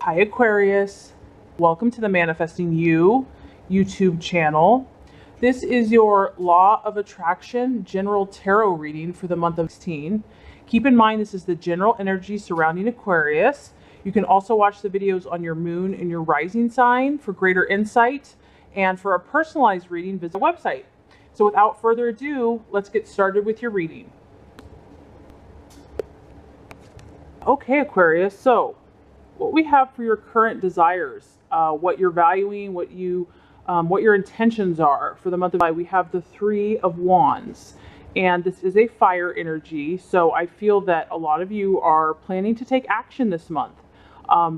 Hi Aquarius, welcome to the Manifesting You YouTube channel. This is your Law of Attraction General Tarot reading for the month of 16. Keep in mind this is the general energy surrounding Aquarius. You can also watch the videos on your moon and your rising sign for greater insight, and for a personalized reading, visit the website. So without further ado, let's get started with your reading. Okay Aquarius, so what we have for your current desires, what you're valuing, what your intentions are for the month of July. We have the Three of Wands, and this is a fire energy. So I feel that a lot of you are planning to take action this month.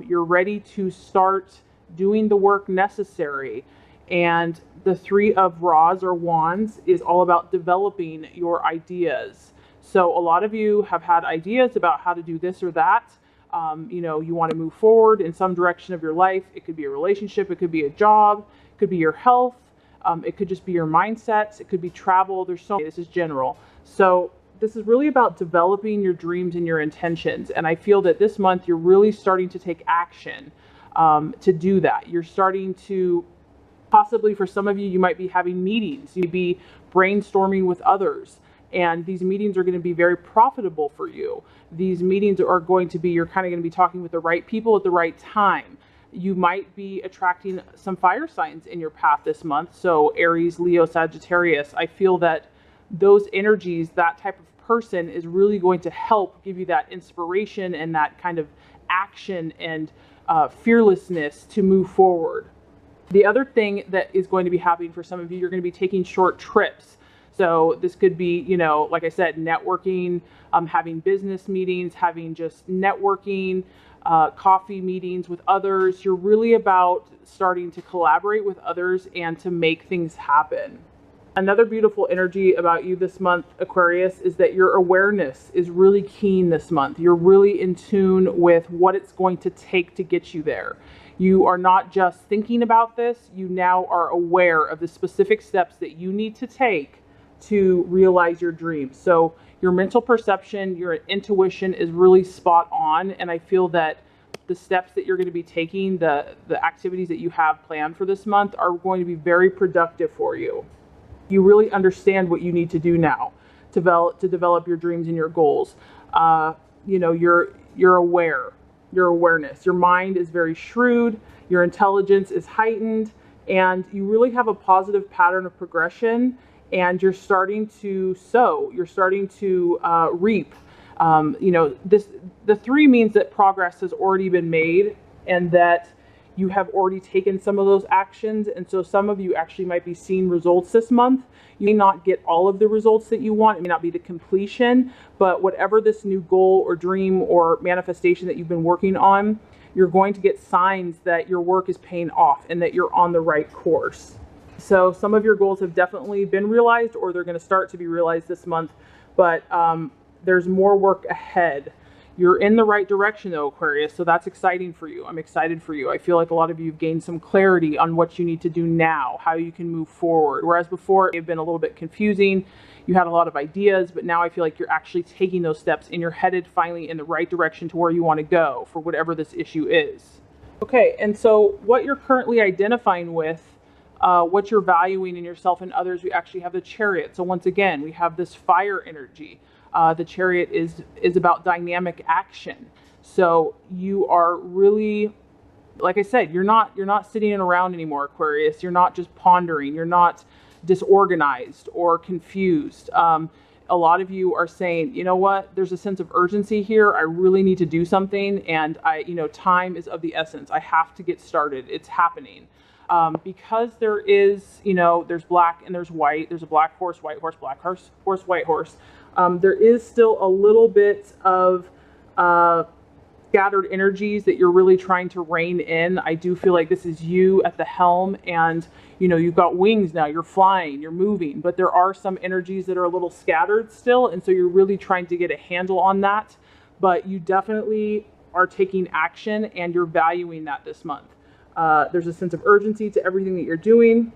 You're ready to start doing the work necessary. And the Three of Rods or Wands is all about developing your ideas. So a lot of you have had ideas about how to do this or that. You want to move forward in some direction of your life. It could be a relationship, it could be a job, it could be your health, it could just be your mindset, it could be travel. There's so many. This is general. So this is really about developing your dreams and your intentions. And I feel that this month you're really starting to take action to do that. You're starting to, possibly for some of you, you might be having meetings, you'd be brainstorming with others. And these meetings are going to be very profitable for you. These meetings are going to be, you're kind of going to be talking with the right people at the right time. You might be attracting some fire signs in your path this month. So Aries, Leo, Sagittarius, I feel that those energies, that type of person is really going to help give you that inspiration and that kind of action and fearlessness to move forward. The other thing that is going to be happening for some of you, you're going to be taking short trips. So this could be, like I said, networking, having business meetings, having just networking, coffee meetings with others. You're really about starting to collaborate with others and to make things happen. Another beautiful energy about you this month, Aquarius, is that your awareness is really keen this month. You're really in tune with what it's going to take to get you there. You are not just thinking about this, you now are aware of the specific steps that you need to take to realize your dreams. So your mental perception, your intuition is really spot on. And I feel that the steps that you're going to be taking, the activities that you have planned for this month are going to be very productive for you. You really understand what you need to do now to develop your dreams and your goals. You're aware, your awareness, your mind is very shrewd, your intelligence is heightened, and you really have a positive pattern of progression. And you're starting to sow, you're starting to reap. The three means that progress has already been made and that you have already taken some of those actions. And so some of you actually might be seeing results this month. You may not get all of the results that you want. It may not be the completion, but whatever this new goal or dream or manifestation that you've been working on, you're going to get signs that your work is paying off and that you're on the right course. So some of your goals have definitely been realized, or they're going to start to be realized this month, but there's more work ahead. You're in the right direction though, Aquarius, so that's exciting for you. I'm excited for you. I feel like a lot of you have gained some clarity on what you need to do now, how you can move forward. Whereas before it had been a little bit confusing. You had a lot of ideas, but now I feel like you're actually taking those steps and you're headed finally in the right direction to where you want to go for whatever this issue is. Okay, and so what you're currently identifying with, what you're valuing in yourself and others, we actually have the Chariot. So once again, we have this fire energy. The Chariot is about dynamic action. So you are really, like I said, you're not sitting around anymore, Aquarius. You're not just pondering. You're not disorganized or confused. A lot of you are saying, you know what, there's a sense of urgency here. I really need to do something. And time is of the essence. I have to get started. It's happening. Because there is, there's black and there's white. There's a black horse, white horse, black horse, white horse. There is still a little bit of scattered energies that you're really trying to rein in. I do feel like this is you at the helm, and you've got wings now. You're flying, you're moving, but there are some energies that are a little scattered still, and so you're really trying to get a handle on that. But you definitely are taking action, and you're valuing that this month. There's a sense of urgency to everything that you're doing,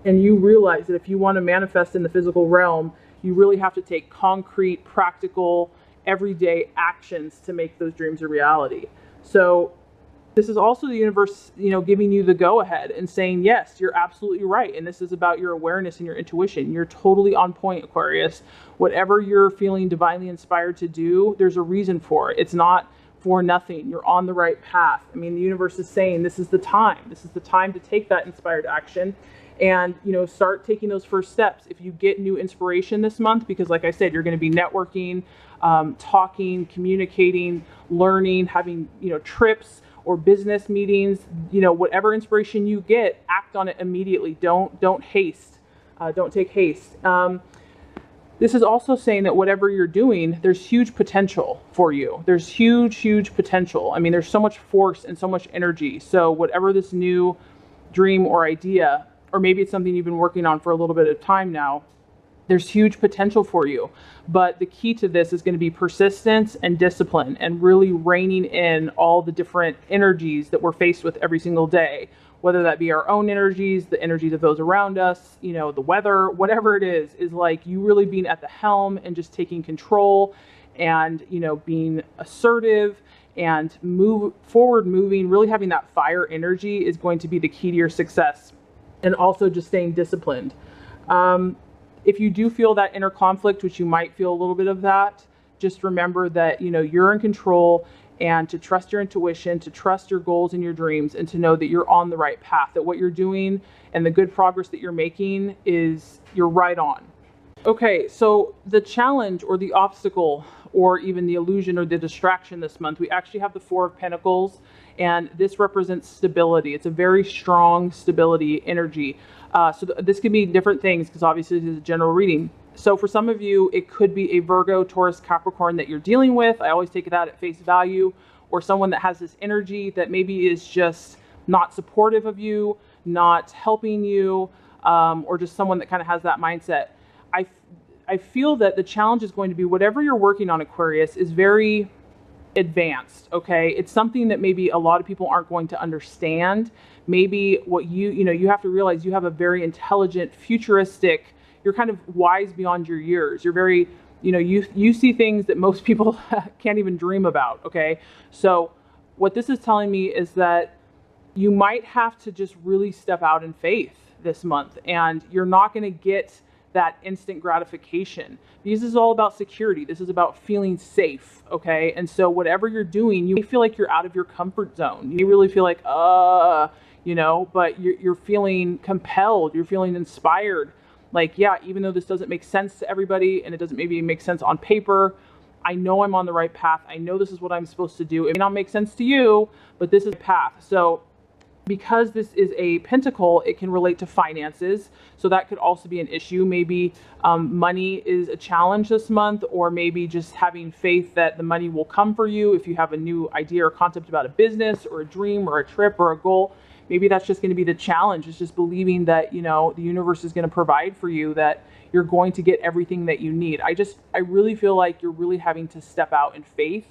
and you realize that if you want to manifest in the physical realm, you really have to take concrete, practical, everyday actions to make those dreams a reality. So This is also the universe, giving you the go ahead and saying, yes, you're absolutely right. And this is about your awareness and your intuition. You're totally on point, Aquarius. Whatever you're feeling divinely inspired to do, there's a reason for it. It's not for nothing. You're on the right path. I mean, the universe is saying this is the time. This is the time to take that inspired action and, start taking those first steps. If you get new inspiration this month, because like I said, you're going to be networking, talking, communicating, learning, having, trips or business meetings, whatever inspiration you get, act on it immediately. Don't haste. Don't take haste. This is also saying that whatever you're doing, there's huge potential for you. There's huge potential. I mean, there's so much force and so much energy. So whatever this new dream or idea, or maybe it's something you've been working on for a little bit of time now, there's huge potential for you. But the key to this is going to be persistence and discipline, and really reining in all the different energies that we're faced with every single day, whether that be our own energies, the energies of those around us, the weather, whatever it is like you really being at the helm and just taking control and, being assertive and moving, really having that fire energy is going to be the key to your success. And also just staying disciplined. If you do feel that inner conflict, which you might feel a little bit of that, just remember that, you're in control, and to trust your intuition, to trust your goals and your dreams, and to know that you're on the right path, that what you're doing and the good progress that you're making you're right on. Okay, so the challenge or the obstacle or even the illusion or the distraction this month, we actually have the Four of Pentacles, and this represents stability. It's a very strong stability energy. So this could be different things, because obviously this is a general reading. So for some of you, it could be a Virgo, Taurus, Capricorn that you're dealing with. I always take that at face value. Or someone that has this energy that maybe is just not supportive of you, not helping you, or just someone that kind of has that mindset. I feel that the challenge is going to be whatever you're working on, Aquarius, is very advanced, okay? It's something that maybe a lot of people aren't going to understand. Maybe what you have to realize, you have a very intelligent, futuristic, you're kind of wise beyond your years. You're very, you see things that most people can't even dream about, okay? So what this is telling me is that you might have to just really step out in faith this month, and you're not going to get that instant gratification, because this is all about security. This is about feeling safe, okay? And so whatever you're doing, you may feel like you're out of your comfort zone. You really feel like, but you're feeling compelled, you're feeling inspired. Like, yeah, even though this doesn't make sense to everybody, and it doesn't maybe make sense on paper, I know I'm on the right path. I know this is what I'm supposed to do. It may not make sense to you, but this is the path. So because this is a pentacle, it can relate to finances. So that could also be an issue. Maybe money is a challenge this month, or maybe just having faith that the money will come for you. If you have a new idea or concept about a business or a dream or a trip or a goal, maybe that's just going to be the challenge. It's just believing that, the universe is going to provide for you, that you're going to get everything that you need. I really feel like you're really having to step out in faith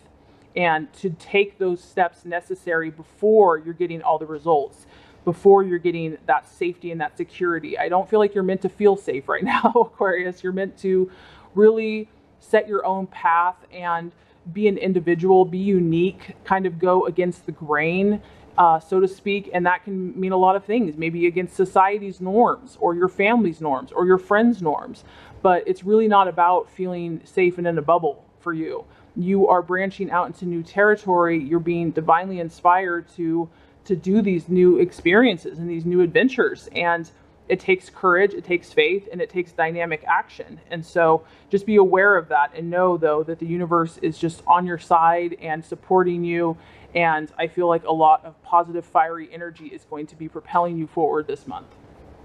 and to take those steps necessary before you're getting all the results, before you're getting that safety and that security. I don't feel like you're meant to feel safe right now, Aquarius. You're meant to really set your own path and be an individual, be unique, kind of go against the grain, so to speak. And that can mean a lot of things, maybe against society's norms or your family's norms or your friends' norms. But it's really not about feeling safe and in a bubble for you. You are branching out into new territory. You're being divinely inspired to do these new experiences and these new adventures. And it takes courage, it takes faith, and it takes dynamic action. And so just be aware of that, and know, though, that the universe is just on your side and supporting you. And I feel like a lot of positive, fiery energy is going to be propelling you forward this month.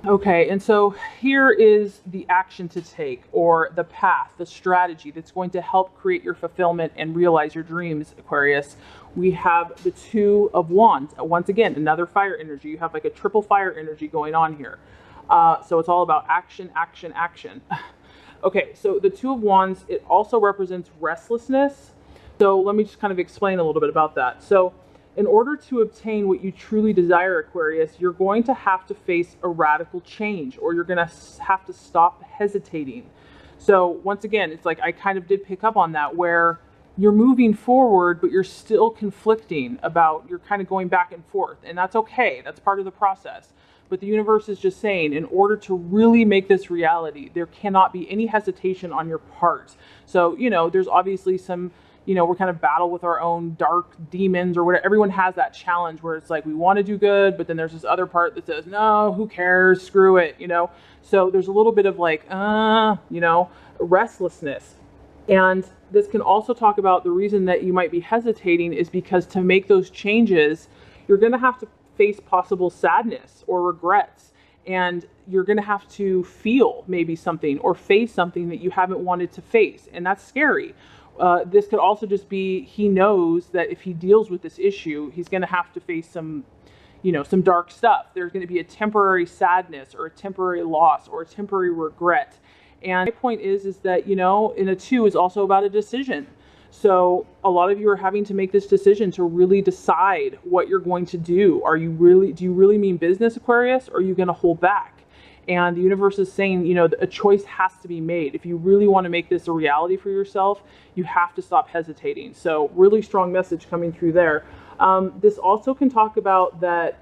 Okay, and so here is the action to take, or the path, the strategy that's going to help create your fulfillment and realize your dreams, Aquarius. We have the Two of Wands. Once again, another fire energy. You have like a triple fire energy going on here. So it's all about action, action, action. Okay, so the Two of Wands, it also represents restlessness. So let me just kind of explain a little bit about that. So in order to obtain what you truly desire, Aquarius, you're going to have to face a radical change, or you're going to have to stop hesitating. So once again, it's like I kind of did pick up on that, where you're moving forward, but you're still conflicting about, you're kind of going back and forth, and that's okay. That's part of the process. But the universe is just saying, in order to really make this reality, there cannot be any hesitation on your part. So, there's obviously some, we're kind of battle with our own dark demons or whatever. Everyone has that challenge where it's like, we want to do good, but then there's this other part that says, no, who cares? Screw it, So there's a little bit of like, restlessness. And this can also talk about the reason that you might be hesitating is because to make those changes, you're going to have to face possible sadness or regrets. And you're going to have to feel maybe something or face something that you haven't wanted to face. And that's scary. This could also just be, he knows that if he deals with this issue, he's going to have to face some dark stuff. There's going to be a temporary sadness or a temporary loss or a temporary regret. And my point is that, in a 2 is also about a decision. So a lot of you are having to make this decision to really decide what you're going to do. Do you really mean business, Aquarius, or are you going to hold back? And the universe is saying, a choice has to be made. If you really want to make this a reality for yourself, you have to stop hesitating. So really strong message coming through there. This also can talk about that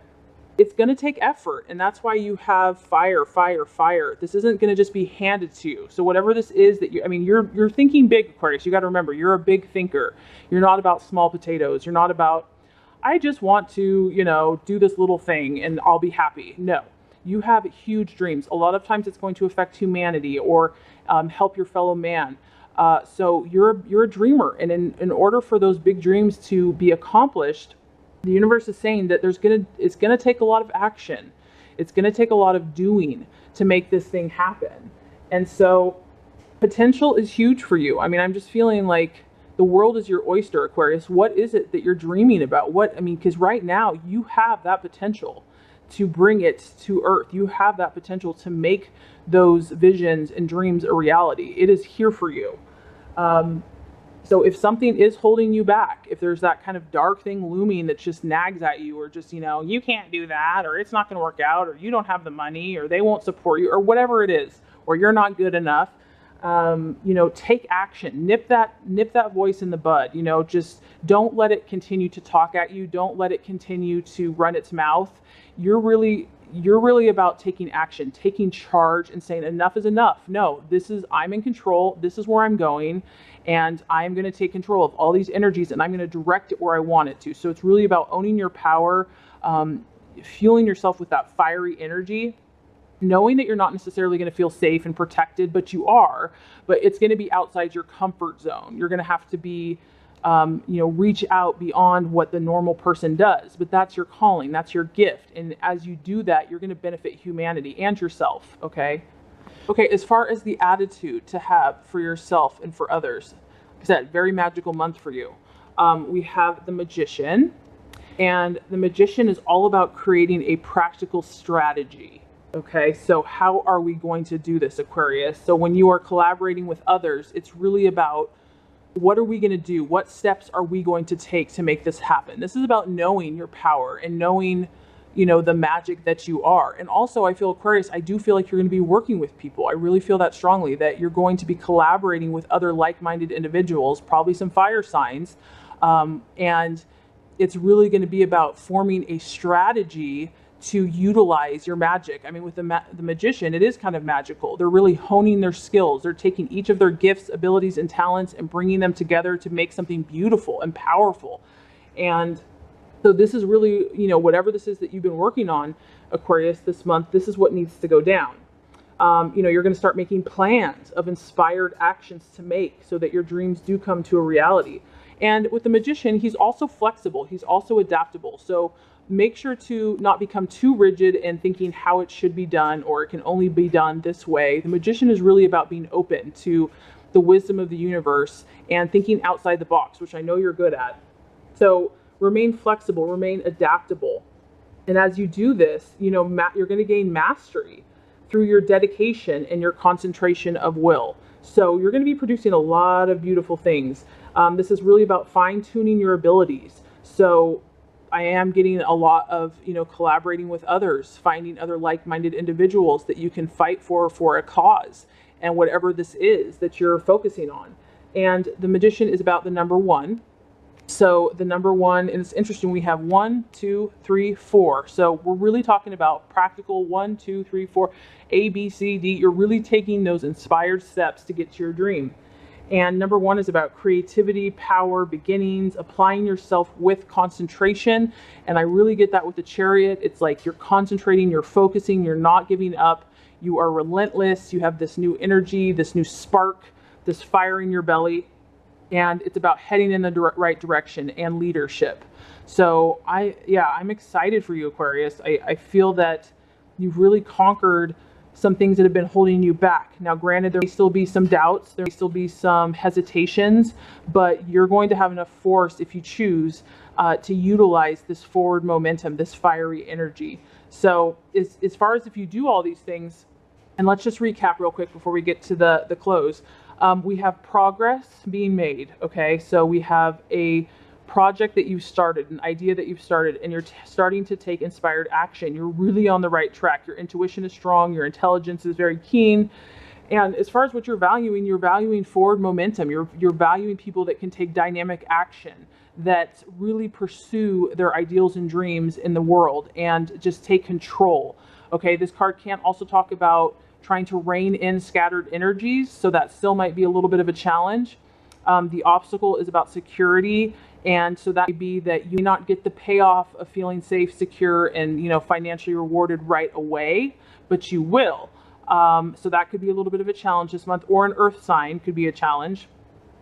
it's going to take effort, and that's why you have fire, fire, fire. This isn't going to just be handed to you. So whatever this is that you're thinking big, Aquarius. You got to remember, you're a big thinker. You're not about small potatoes. You're not about, I just want to, do this little thing and I'll be happy. No, you have huge dreams. A lot of times it's going to affect humanity or help your fellow man. So you're a dreamer, and in order for those big dreams to be accomplished, the universe is saying that it's gonna take a lot of action. It's gonna take a lot of doing to make this thing happen. And so potential is huge for you. I'm just feeling like the world is your oyster, Aquarius. What is it that you're dreaming about? Because right now you have that potential to bring it to earth. You have that potential to make those visions and dreams a reality. It is here for you. So if something is holding you back, if there's that kind of dark thing looming that just nags at you, or just, you can't do that, or it's not going to work out, or you don't have the money, or they won't support you, or whatever it is, or you're not good enough, take action. Nip that voice in the bud. Just don't let it continue to talk at you. Don't let it continue to run its mouth. You're really about taking action, taking charge, and saying enough is enough. No, I'm in control. This is where I'm going. And I'm going to take control of all these energies, and I'm going to direct it where I want it to. So it's really about owning your power, fueling yourself with that fiery energy, knowing that you're not necessarily going to feel safe and protected, but you are. But it's going to be outside your comfort zone. You're going to have to be, reach out beyond what the normal person does. But that's your calling. That's your gift. And as you do that, you're going to benefit humanity and yourself. Okay. Okay, as far as the attitude to have for yourself and for others, like I said, very magical month for you. We have the Magician, and the Magician is all about creating a practical strategy. Okay, so how are we going to do this, Aquarius? So when you are collaborating with others, it's really about, what are we going to do? What steps are we going to take to make this happen? This is about knowing your power and knowing the magic that you are. And also, I feel, Aquarius, I do feel like you're going to be working with people. I really feel that strongly, that you're going to be collaborating with other like-minded individuals, probably some fire signs. And it's really going to be about forming a strategy to utilize your magic. With the Magician, it is kind of magical. They're really honing their skills. They're taking each of their gifts, abilities, and talents and bringing them together to make something beautiful and powerful. And so this is really, whatever this is that you've been working on, Aquarius, this month, this is what needs to go down. You're going to start making plans of inspired actions to make so that your dreams do come to a reality. And with the Magician, he's also flexible. He's also adaptable. So make sure to not become too rigid and thinking how it should be done, or it can only be done this way. The Magician is really about being open to the wisdom of the universe and thinking outside the box, which I know you're good at. So remain flexible, remain adaptable. And as you do this, you're going to gain mastery through your dedication and your concentration of will. So you're going to be producing a lot of beautiful things. This is really about fine-tuning your abilities. So I am getting a lot of, collaborating with others, finding other like-minded individuals that you can fight for a cause, and whatever this is that you're focusing on. And the Magician is about the number 1. So the number 1, and it's interesting, we have 1, 2, 3, 4. So we're really talking about practical 1, 2, 3, 4, A, B, C, D. You're really taking those inspired steps to get to your dream. And number 1 is about creativity, power, beginnings, applying yourself with concentration. And I really get that with the Chariot. It's like you're concentrating, you're focusing, you're not giving up. You are relentless. You have this new energy, this new spark, this fire in your belly. And it's about heading in the right direction and leadership. So I'm excited for you, Aquarius. I feel that you've really conquered some things that have been holding you back. Now, granted, there may still be some doubts, there may still be some hesitations, but you're going to have enough force if you choose to utilize this forward momentum, this fiery energy. So as far as if you do all these things, and let's just recap real quick before we get to the close. We have progress being made, okay? So we have a project that you've started, an idea that you've started, and you're starting to take inspired action. You're really on the right track. Your intuition is strong. Your intelligence is very keen. And as far as what you're valuing forward momentum. You're valuing people that can take dynamic action, that really pursue their ideals and dreams in the world and just take control. Okay, this card can also talk about trying to rein in scattered energies, so that still might be a little bit of a challenge. The obstacle is about security, and so that may be that you may not get the payoff of feeling safe, secure, and financially rewarded right away, but you will. So that could be a little bit of a challenge this month, or an earth sign could be a challenge.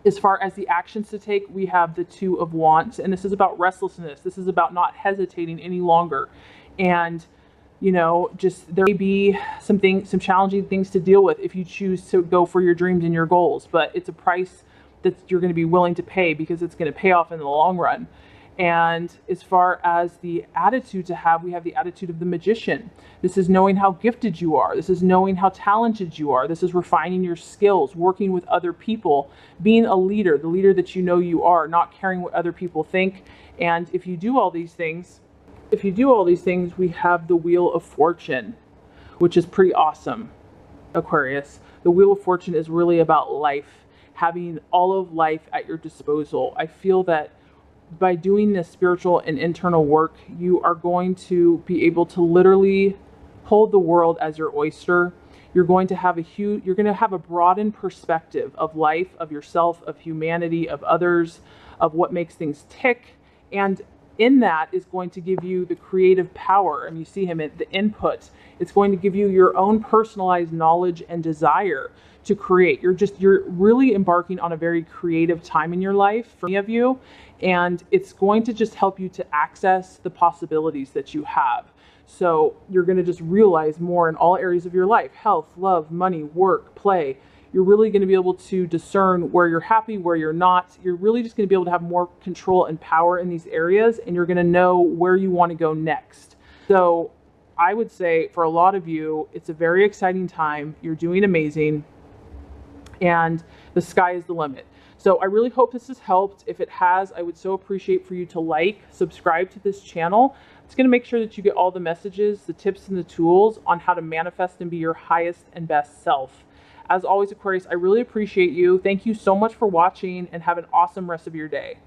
As far as the actions to take, we have the 2 of Wands, and this is about restlessness. This is about not hesitating any longer. And just there may be some challenging things to deal with if you choose to go for your dreams and your goals, but it's a price that you're going to be willing to pay because it's going to pay off in the long run. And as far as the attitude to have, we have the attitude of the Magician. This is knowing how gifted you are. This is knowing how talented you are. This is refining your skills, working with other people, being a leader, the leader that you are, not caring what other people think. And if you do all these things, we have the Wheel of Fortune, which is pretty awesome, Aquarius. The Wheel of Fortune is really about life, having all of life at your disposal. I feel that by doing this spiritual and internal work, you are going to be able to literally hold the world as your oyster. You're going to have a broadened perspective of life, of yourself, of humanity, of others, of what makes things tick. And in that is going to give you the creative power. And you see him at the input. It's going to give you your own personalized knowledge and desire to create. You're really embarking on a very creative time in your life for many of you. And it's going to just help you to access the possibilities that you have. So you're going to just realize more in all areas of your life: health, love, money, work, play. You're really going to be able to discern where you're happy, where you're not. You're really just going to be able to have more control and power in these areas, and you're going to know where you want to go next. So I would say for a lot of you, it's a very exciting time. You're doing amazing, and the sky is the limit. So I really hope this has helped. If it has, I would so appreciate for you to subscribe to this channel. It's going to make sure that you get all the messages, the tips, and the tools on how to manifest and be your highest and best self. As always, Aquarius, I really appreciate you. Thank you so much for watching, and have an awesome rest of your day.